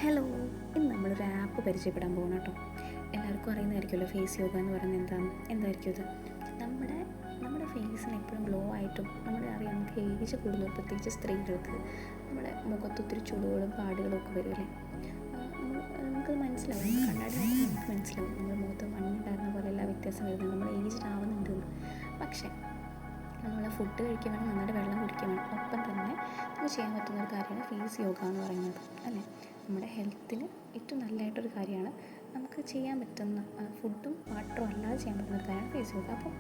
Hello, ഇന്ന് നമ്മളൊരു app പരിചയപ്പെടാൻ പോകണം കേട്ടോ. എല്ലാവർക്കും അറിയുന്നതായിരിക്കുമല്ലോ ഫേസ് യോഗ എന്ന് പറയുന്നത് എന്തായിരിക്കും ഇത്. നമ്മുടെ നമ്മുടെ ഫേസിന് എപ്പോഴും ഗ്ലോ ആയിട്ടും അറിയാം, നമുക്ക് ഏജ് കൂടുന്നു, പ്രത്യേകിച്ച് സ്ത്രീകൾക്ക് നമ്മുടെ മുഖത്ത് ഒത്തിരി ചുളിവുകളും പാടുകളും ഒക്കെ വരുമല്ലേ. നമുക്കത് മനസ്സിലാവും, നമുക്ക് കണ്ണാടി നോക്കുമ്പോൾ നമുക്ക് മനസ്സിലാവും നമ്മുടെ മുഖത്ത് മണ്ണുണ്ടായിരുന്ന പോലെയല്ല വ്യത്യാസം വരുന്നത്, നമ്മൾ ഏജ്ഡ് ആവുന്നുണ്ടെന്ന്. പക്ഷേ നമ്മൾ ഫുഡ് കഴിക്കുക വേണം, നന്നായിട്ട് വെള്ളം കുടിക്കുക വേണം. ഒപ്പം തന്നെ നമുക്ക് ചെയ്യാൻ പറ്റുന്ന ഒരു കാര്യമാണ് ഫേസ് യോഗ എന്ന് പറയുന്നത്, അല്ലേ. നമ്മുടെ ഹെൽത്തിന് ഏറ്റവും നല്ലതായിട്ടൊരു കാര്യമാണ്. നമുക്ക് ചെയ്യാൻ പറ്റുന്ന ഫുഡും വാട്ടറും അല്ലാതെ ചെയ്യാൻ പറ്റുന്ന ഒരു കാര്യമാണ് ഫേസ് യോഗ. അപ്പം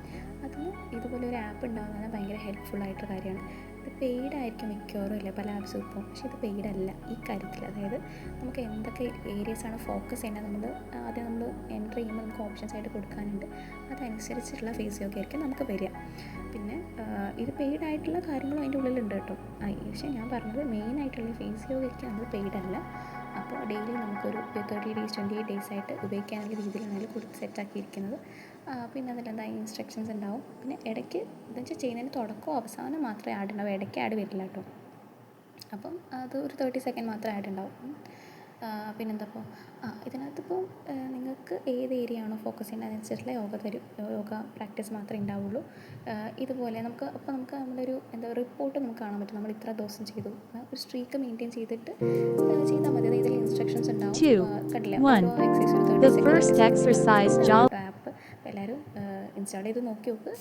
അതിന് ഇതുപോലെ ഒരു ആപ്പ് ഉണ്ടാകുന്നത് ഭയങ്കര ഹെൽപ്ഫുള്ളായിട്ടൊരു കാര്യമാണ്. ഇത് പെയ്ഡ് ആയിരിക്കും മിക്കവാറും, അല്ലേ, പല ആപ്സും ഇപ്പോൾ. പക്ഷേ ഇത് പെയ്ഡ് അല്ല ഈ കാര്യത്തിൽ. അതായത് നമുക്ക് എന്തൊക്കെ ഏരിയസാണ് ഫോക്കസ് ചെയ്യേണ്ടത് ആദ്യം നമ്മൾ എൻ്റർ ചെയ്യുമ്പോൾ നമുക്ക് ഓപ്ഷൻസ് ആയിട്ട് കൊടുക്കാനുണ്ട്. അതനുസരിച്ചിട്ടുള്ള ഫേസ് യോഗ ആയിരിക്കും നമുക്ക് വരിക. പിന്നെ ഇത് പെയ്ഡ് ആയിട്ടുള്ള കാര്യങ്ങളും അതിൻ്റെ ഉള്ളിലുണ്ട് കേട്ടോ. പക്ഷേ ഞാൻ പറഞ്ഞത് മെയിനായിട്ടുള്ള ഫേസ് യോഗയ്ക്ക് നമ്മൾ പെയ്ഡ് അല്ല. അപ്പോൾ ഡെയിലി നമുക്കൊരു 30 ഡേയ്സ് 28 ഡേയ്സ് ആയിട്ട് ഉപയോഗിക്കാനുള്ള രീതിയിലാണ് അതിൽ കൊടുത്ത് സെറ്റാക്കിയിരിക്കുന്നത്. പിന്നെ അതിലെന്താ ഇൻസ്ട്രക്ഷൻസ് ഉണ്ടാവും. പിന്നെ ഇടയ്ക്ക് എന്താ വെച്ചാൽ ചെയ്യുന്നതിന് തുടക്കമോ അവസാനം മാത്രമേ ആഡ് ഉണ്ടാവും, ഇടയ്ക്ക് ആഡ് വരില്ല കേട്ടോ. അപ്പം അത് ഒരു 30 സെക്കൻഡ് മാത്രമേ ആഡ് ഉണ്ടാവും. പിന്നെന്താ ഇതിനകത്തിപ്പോൾ നിങ്ങൾക്ക് ഏത് ഏരിയ ആണോ ഫോക്കസ് ചെയ്യുന്നത് അതനുസരിച്ചുള്ള യോഗ പ്രാക്ടീസ് മാത്രമേ ഉണ്ടാവുള്ളൂ. ഇതുപോലെ നമുക്ക് നമ്മളൊരു റിപ്പോർട്ട് നമുക്ക് കാണാൻ പറ്റും, നമ്മൾ ഇത്ര ദിവസം ചെയ്തു, ഒരു സ്ട്രീക്ക് മെയിൻറ്റെയിൻ ചെയ്തിട്ട് ചെയ്താൽ മതി. ഇതിൽ ഇൻസ്ട്രക്ഷൻസ് ഉണ്ടാവും. കണ്ടില്ല, ഓരോ എക്സസൈസ് ഒരു 30 സെക്കൻഡ് ആപ്പ്. എല്ലാവരും ഇൻസ്റ്റാൾ ചെയ്ത് നോക്കി നോക്ക്.